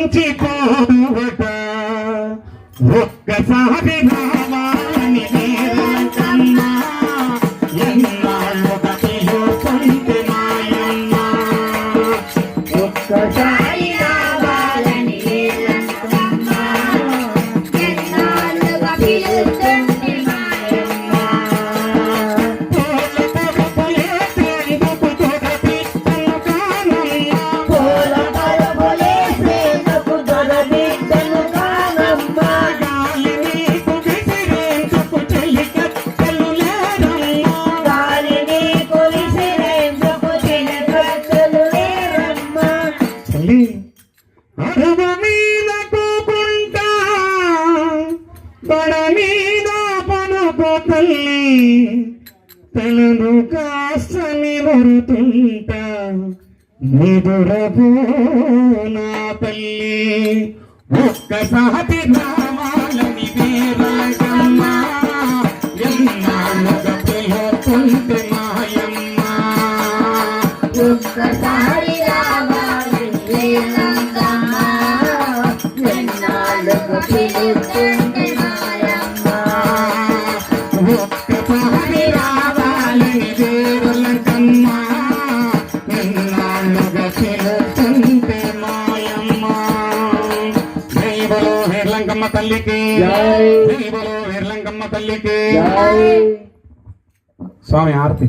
పరవశించిపోవట ఒక్కసారి రావాలని నేరకమ్మ ఎన్నాళ్ళుగా పిలుస్తుంటే మాయమ్మ ఒక్కసారి రావాలని నేరకమ్మ ఎన్నాళ్ళుగా పిలుస్తుంటే మాయమ్మ అడవ మీద పోకుంటా బడ మీద పనుకో తల్లి తలను కాస్త నివరుతుంటా నిదురపో నా తల్లి ఒక్కసారి రావాలని వేరకమ్మ ఎన్నాళ్ళుగా పిలుస్తుంటే మాయమ్మ ఒక్కసారి రావాలని నేరకమ్మ ఎన్నాళ్ళుగా పిలుస్తుంటే మాయమ్మ ఒక్కసారి రావాలని వేరకమ్మ ఎన్నాళ్ళుగా పిలుస్తుంటే మాయమ్మ జై బలో వేర్లంకమ్మ తల్లికి జై బలో వేర్లంకమ్మ తల్లికి స్వామి ఆరతి.